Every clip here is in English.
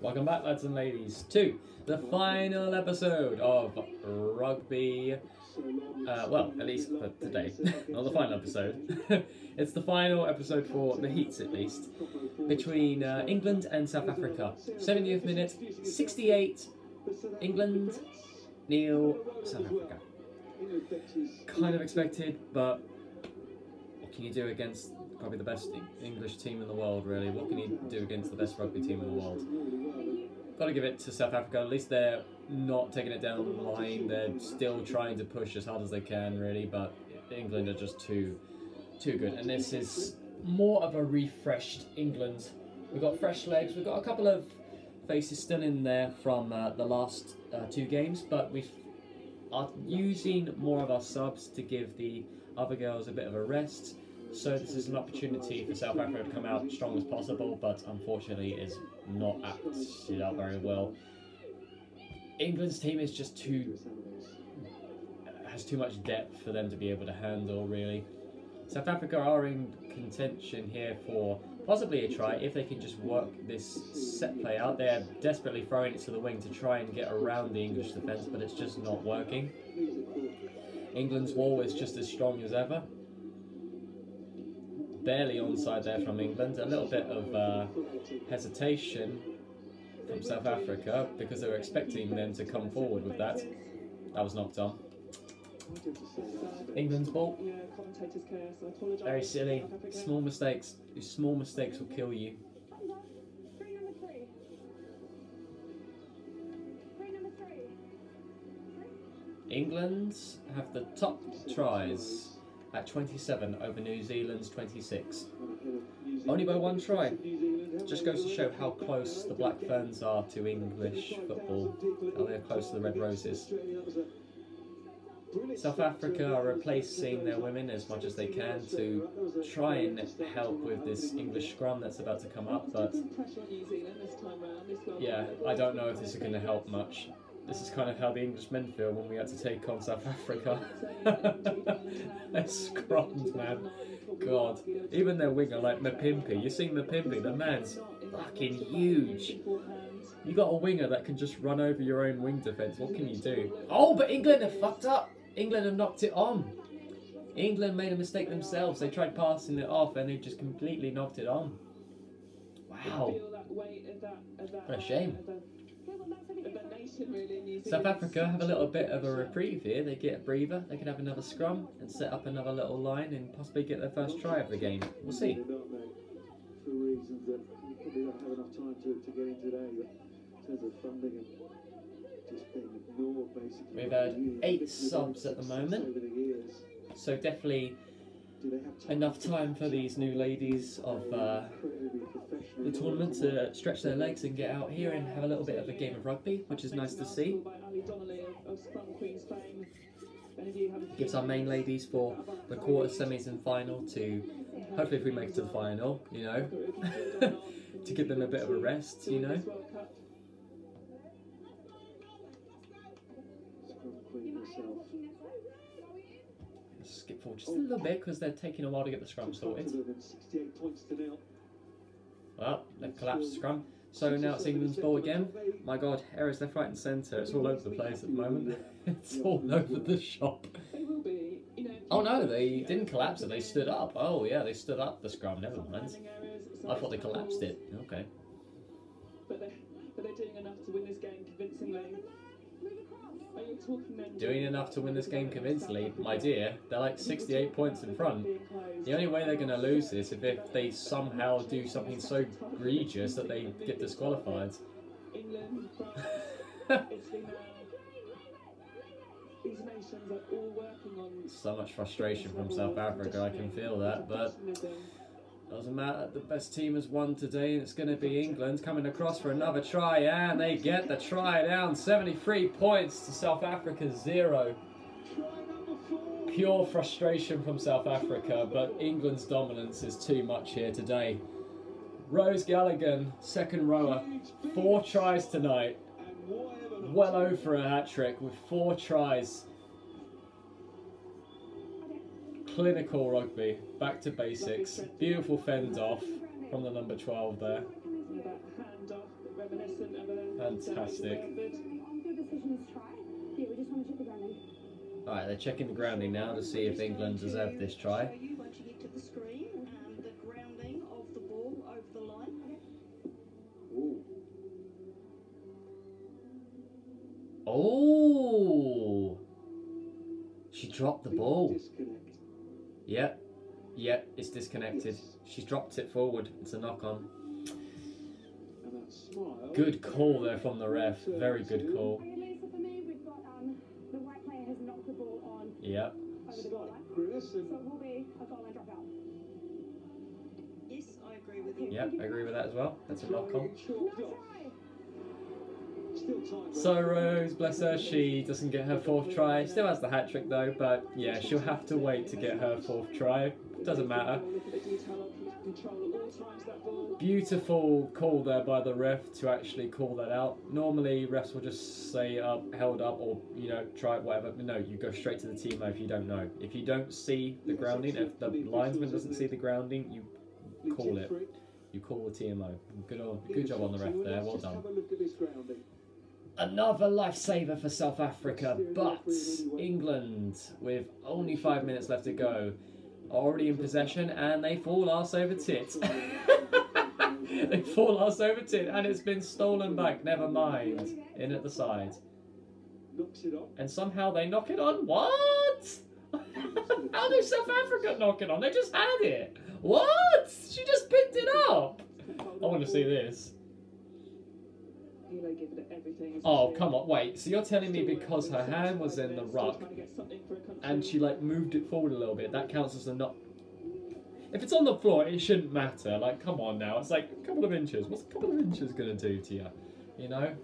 Welcome back, lads and ladies, to the final episode of Rugby. Well, at least for today, not the final episode. It's the final episode for the heats, at least, between England and South Africa. 70th minute, 68, England, 0, South Africa. Kind of expected, but what can you do against probably the best English team in the world, really? What can you do against the best rugby team in the world? Got to give it to South Africa. At least they're not taking it down the line. They're still trying to push as hard as they can, really, but England are just too good. And this is more of a refreshed England. We've got fresh legs. We've got a couple of faces still in there from the last two games, but we are using more of our subs to give the other girls a bit of a rest. So this is an opportunity for South Africa to come out as strong as possible, but unfortunately is not acted out very well. England's team is just has too much depth for them to be able to handle, really. South Africa are in contention here for possibly a try if they can just work this set play out. They're desperately throwing it to the wing to try and get around the English defence, but it's just not working. England's wall is just as strong as ever. Barely onside there from England. A little bit of hesitation from South Africa because they were expecting them to come forward with that. That was knocked on. England's ball. Very silly. Small mistakes. Small mistakes will kill you. England have the top tries at 27 over New Zealand's 26. Only by one try. Just goes to show how close the Black Ferns are to English football. How they're close to the Red Roses. South Africa are replacing their women as much as they can to try and help with this English scrum that's about to come up, but yeah, I don't know if this is going to help much. This is kind of how the Englishmen feel when we had to take on South Africa. Their scrums, man. God. Even their winger, like Mapimpi. You see Mapimpi, the man's fucking huge. You got a winger that can just run over your own wing defence. What can you do? Oh, but England have fucked up. England have knocked it on. England made a mistake themselves. They tried passing it off and they just completely knocked it on. Wow. What a shame. South Africa have a little bit of a reprieve here. They get a breather, they can have another scrum and set up another little line and possibly get their first try of the game. We'll see. We've had 8 subs at the moment, so definitely enough time for these new ladies of the tournament to stretch their legs and get out here and have a little bit of a game of rugby, which is nice to see. Gives our main ladies for the quarter, semis and final to, hopefully if we make it to the final, you know, to give them a bit of a rest, you know. Skip forward just a little bit because they're taking a while to get the scrum sorted. Well, they've collapsed the scrum. So now it's England's ball again. My God, errors left, right and centre. It's all over the place at the moment. It's all over the shop. Oh no, they didn't collapse it, they stood up. Oh yeah, they stood up the scrum, never mind. I thought they collapsed it. Okay. But they're doing enough to win this game convincingly. Doing enough to win this game convincingly, my dear. They're like 68 points in front. The only way they're going to lose this is if they somehow do something so egregious that they get disqualified. So much frustration from South Africa, I can feel that, but doesn't matter. The best team has won today, and it's going to be England coming across for another try, and they get the try down. 73 points to South Africa 0. Pure frustration from South Africa, but England's dominance is too much here today. Rose Galligan, second rower, 4 tries tonight. Well over a hat-trick with 4 tries. Clinical rugby, back to basics. Beautiful fend off from the number 12 there. Fantastic. Alright, they're checking the grounding now to see if England deserve this try. Oh! She dropped the ball. Yep. Yep, it's disconnected. She's dropped it forward. It's a knock-on. Good call there from the ref. Very good call. Yep. Yep, I agree with that as well. That's a knock-on. So Rose, bless her, she doesn't get her 4th try. Still has the hat-trick though, but yeah, she'll have to wait to get her 4th try. Doesn't matter. Beautiful call there by the ref to actually call that out. Normally refs will just say held up, or you know, try it, whatever. No, you go straight to the TMO if you don't know. If you don't see the grounding, if the linesman doesn't see the grounding, you call it. You call the TMO. Good job on the ref there, well done. Another lifesaver for South Africa, but England, with only 5 minutes left to go, are already in possession, and they fall arse over tit. They fall arse over tit, and it's been stolen back. Never mind. In at the side. And somehow they knock it on. What? How did South Africa knock it on? They just had it. What? She just picked it up. I want to see this. Oh, come on, wait, so you're telling me because her hand was in the ruck and she like moved it forward a little bit, that counts as a knock? If it's on the floor, it shouldn't matter. Like, come on now, it's like a couple of inches. What's a couple of inches gonna do to you? You know?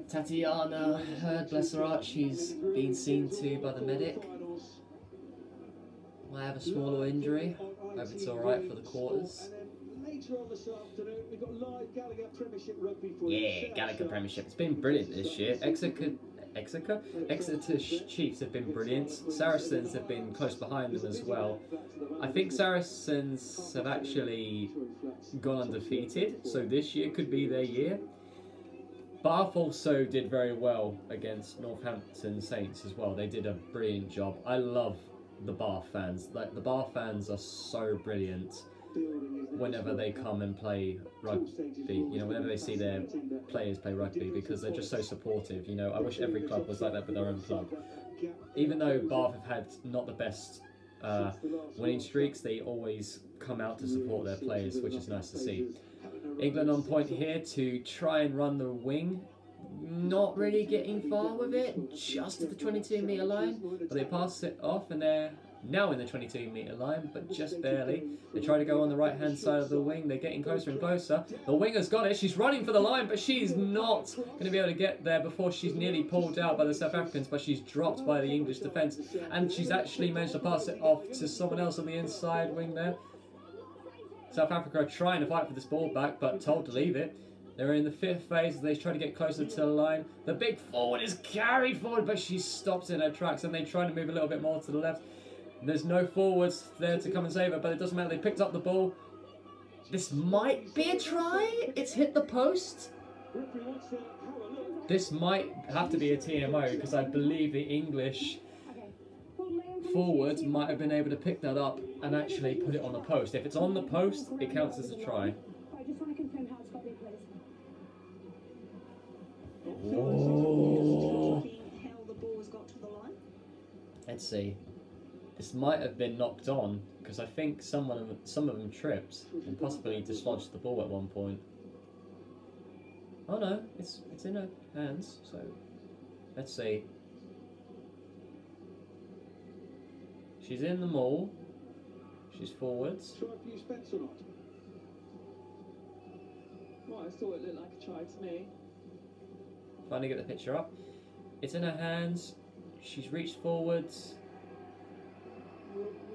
Tatiana heard, bless her heart, she's been seen to by the medic. Might have a small little injury. Hope it's alright for the quarters. Yeah, Gallagher Premiership. It's been brilliant this year. Exeter Chiefs have been brilliant. Saracens have been close behind them as well. I think Saracens have actually gone undefeated, so this year could be their year. Bath also did very well against Northampton Saints as well. They did a brilliant job. I love the Bath fans. Like, the Bath fans are so brilliant. Whenever they come and play rugby, you know, whenever they see their players play rugby, because they're just so supportive, you know. I wish every club was like that with their own club. Even though Bath have had not the best winning streaks, they always come out to support their players, which is nice to see. England on point here to try and run the wing. Not really getting far with it, just at the 22-metre line, but they pass it off and they're now in the 22-metre line, but just barely. They try to go on the right-hand side of the wing. They're getting closer and closer. The winger's got it. She's running for the line, but she's not going to be able to get there before she's nearly pulled out by the South Africans, but she's dropped by the English defence. And she's actually managed to pass it off to someone else on the inside wing there. South Africa are trying to fight for this ball back, but told to leave it. They're in the 5th phase. They try to get closer to the line. The big forward is carried forward, but she's stopped in her tracks, and they try to move a little bit more to the left. There's no forwards there to come and save her, but it doesn't matter. They picked up the ball. This might be a try. It's hit the post. This might have to be a TMO, because I believe the English forwards might have been able to pick that up and actually put it on the post. If it's on the post, it counts as a try. Oh. Let's see. This might have been knocked on, because I think some of them tripped and possibly dislodged the ball at one point. Oh no, it's in her hands, so let's see. She's in the maul. She's forwards. Well, I thought it looked like a try to me. Finally get the picture up. It's in her hands. She's reached forwards.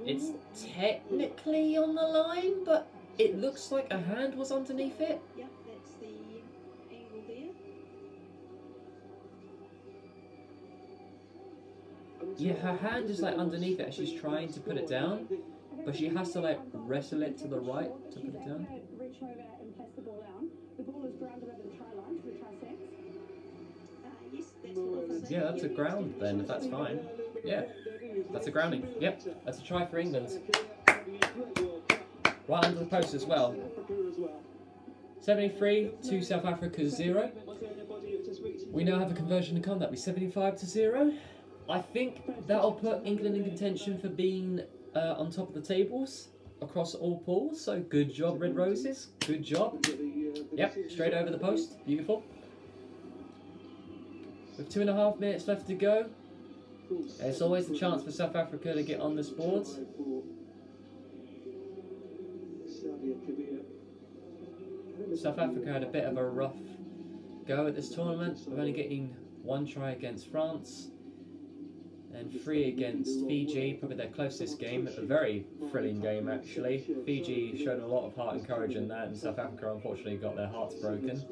It's technically on the line, but it looks like a hand was underneath it. Yep, that's the angle there. Yeah, her hand is like underneath it as she's trying to put it down, but she has to like wrestle it to the right to put it down. place the ball down. The ball is grounded over the try line, so the try six. Yeah, that's a ground then, if that's fine. Yeah, that's a grounding. Yep, that's a try for England. Right under the post as well. 73 to South Africa 0. We now have a conversion to come. That'll be 75 to 0. I think that'll put England in contention for being on top of the tables across all pools. So good job, Red Roses. Good job. Yep, straight over the post. Beautiful. With 2.5 minutes left to go, there's always the chance for South Africa to get on this board. South Africa had a bit of a rough go at this tournament, of only getting 1 try against France and 3 against Fiji, probably their closest game. A very thrilling game actually. Fiji showed a lot of heart and courage in that, and South Africa unfortunately got their hearts broken.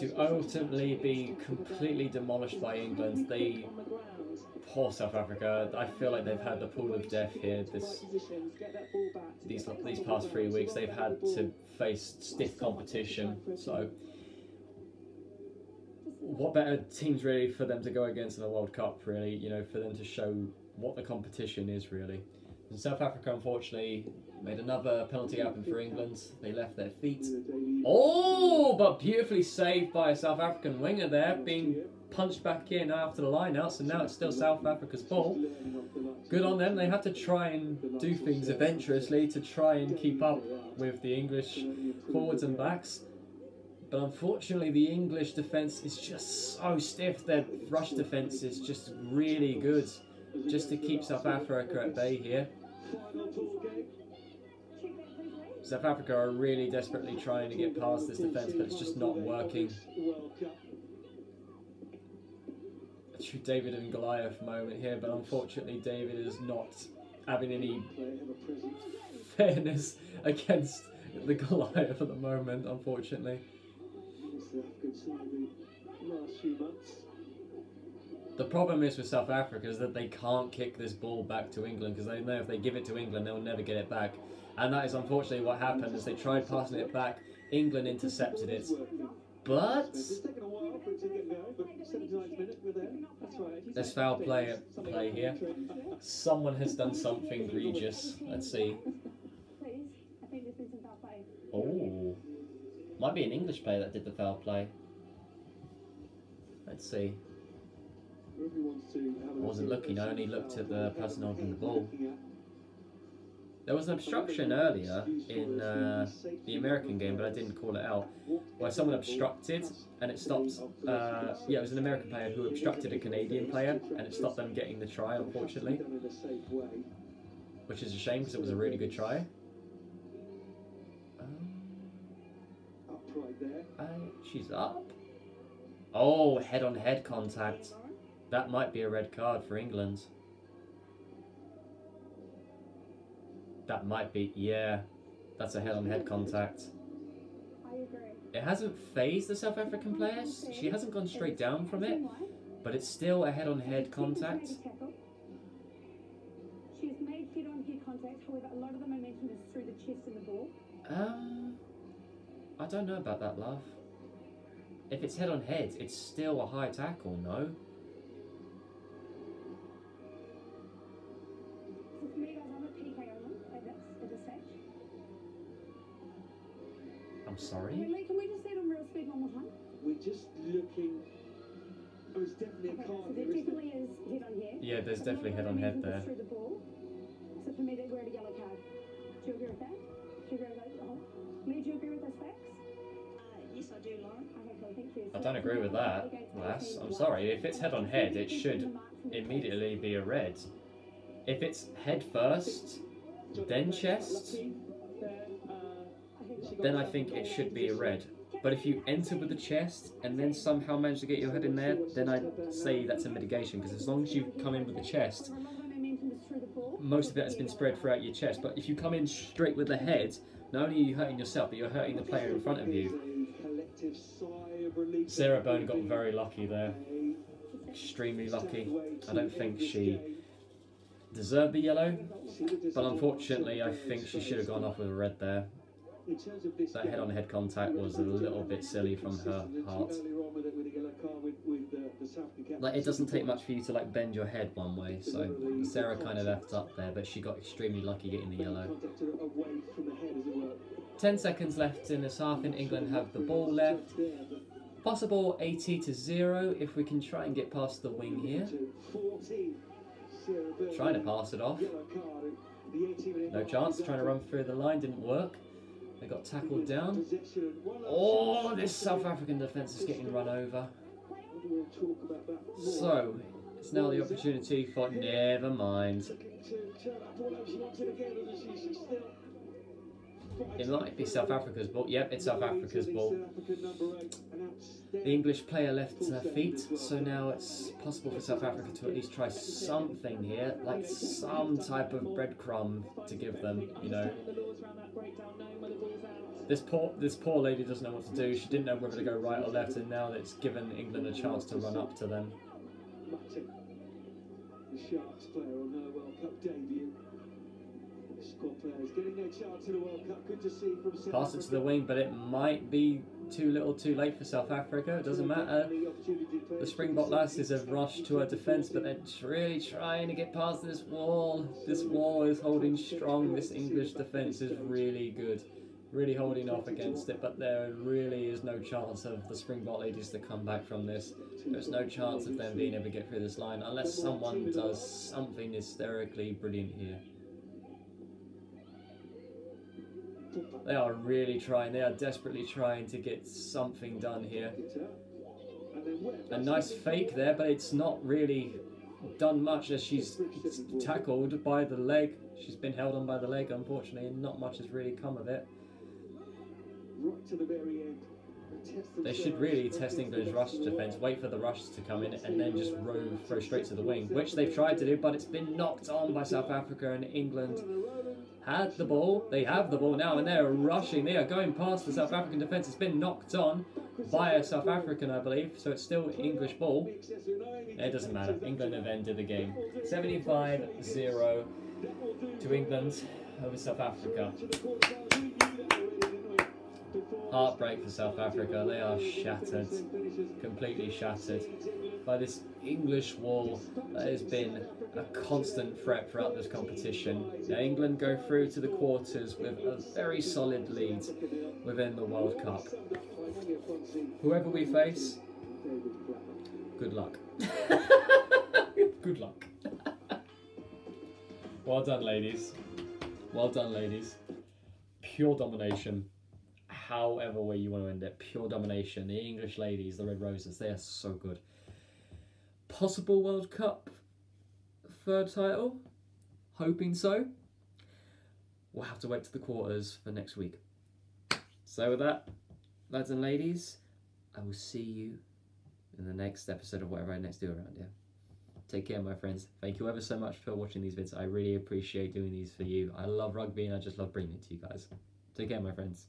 To ultimately be completely demolished by England, poor South Africa. I feel like they've had the pool of death here. These past 3 weeks, they've had to face stiff competition. So, what better teams really for them to go against in the World Cup? Really, you know, for them to show what the competition is really. And South Africa, unfortunately, made another penalty happen for England. They left their feet. Oh, but beautifully saved by a South African winger there, being punched back in after the line-out, so now it's still South Africa's ball. Good on them. They have to try and do things adventurously to try and keep up with the English forwards and backs. But unfortunately, the English defence is just so stiff. Their rush defence is just really good, just to keep South Africa at bay here. South Africa are really desperately trying to get past this defence, but it's just not working. A true David and Goliath moment here, but unfortunately David is not having any fairness against the Goliath at the moment, unfortunately. The problem is with South Africa is that they can't kick this ball back to England, because they know if they give it to England they'll never get it back. And that is unfortunately what happened, as they tried passing it back. England intercepted it. But there's foul play at play here. Someone has done something egregious. Let's see. Oh, might be an English player that did the foul play. Let's see. I wasn't looking, I only looked at the person holding the ball. There was an obstruction earlier in the American game, but I didn't call it out, where someone obstructed and it stopped. Yeah, it was an American player who obstructed a Canadian player, and it stopped them getting the try, unfortunately. Which is a shame, because it was a really good try. She's up. Oh, head-on-head contact. That might be a red card for England. That might be, yeah. That's a head-on-head contact. It hasn't phased the South African players. She hasn't gone straight down from it, but it's still a head-on-head contact. She's made head-on-head contact, however, a lot of the momentum is through the chest and the ball. I don't know about that, love. If it's head-on-head, it's still a high tackle, no? I'm sorry? Can we just say it on real speed one more time? We're just looking. Oh, it's definitely a card. So there definitely is head on head. Yeah, there's definitely head on head there. Through the ball. So for me, we're at a yellow card. Do you agree with that? Do you agree with that? Lee, do you agree with those facts? Yes, I do, Lauren. Okay, cool, thank you. I don't agree with that, lass. I'm sorry. If it's head on head, it should immediately be a red. If it's head first, then chest, then I think it should be a red. But if you enter with the chest and then somehow manage to get your head in there, then I'd say that's a mitigation, because as long as you come in with the chest, most of it has been spread throughout your chest. But if you come in straight with the head, not only are you hurting yourself, but you're hurting the player in front of you. Sarah Bone got very lucky there. Extremely lucky. I don't think she deserved the yellow, but unfortunately I think she should have gone off with a red there. That head-on-head contact was a little bit silly from her part. Like, it doesn't take much for you to like bend your head one way, so Sarah kind of left up there, but she got extremely lucky getting the yellow. 10 seconds left in this half, and England have the ball left. Possible 80-0 if we can try and get past the wing here. Trying to pass it off. No chance, trying to run through the line, didn't work. They got tackled down. Oh, this South African defence is getting run over. So, it's now the opportunity for... Never mind. It might be South Africa's ball. Yep, it's South Africa's ball. The English player left her feet, so now it's possible for South Africa to at least try something here, like some type of breadcrumb to give them, you know. This poor lady doesn't know what to do. She didn't know whether to go right or left, and now it's given England a chance to run up to them. The Sharks player on her World Cup debut. Squad players getting their chance in the World Cup. Good to see from South Pass it to the wing, but it might be too little too late for South Africa. It doesn't matter. The Springbok lasses have rushed to our defence, but they're really trying to get past this wall. This wall is holding strong. This English defence is really good. Really holding off against it, but there really is no chance of the Springbok ladies to come back from this. There's no chance of them being able to get through this line unless someone does something hysterically brilliant here. They are really trying, they are desperately trying to get something done here. A nice fake there, but it's not really done much as she's tackled by the leg. She's been held on by the leg, unfortunately, and not much has really come of it. Right to the very end. They should really test England's rush defence, wait for the rush to come in, and then just throw straight to the wing, which they've tried to do, but it's been knocked on by South Africa, and England had the ball. They have the ball now, and they're rushing. They are going past the South African defence. It's been knocked on by a South African, I believe, so it's still English ball. It doesn't matter. England have ended the game. 75-0 to England over South Africa. Heartbreak for South Africa. They are shattered, completely shattered by this English wall that has been a constant threat throughout this competition. Now England go through to the quarters with a very solid lead within the World Cup. Whoever we face, good luck. Good luck. Well done, ladies. Well done, ladies. Pure domination. However way you want to end it, pure domination. The English ladies, the Red Roses, they are so good. Possible World Cup third title? Hoping so. We'll have to wait to the quarters for next week. So with that, lads and ladies, I will see you in the next episode of whatever I next do around here. Take care, my friends. Thank you ever so much for watching these vids. I really appreciate doing these for you. I love rugby and I just love bringing it to you guys. Take care, my friends.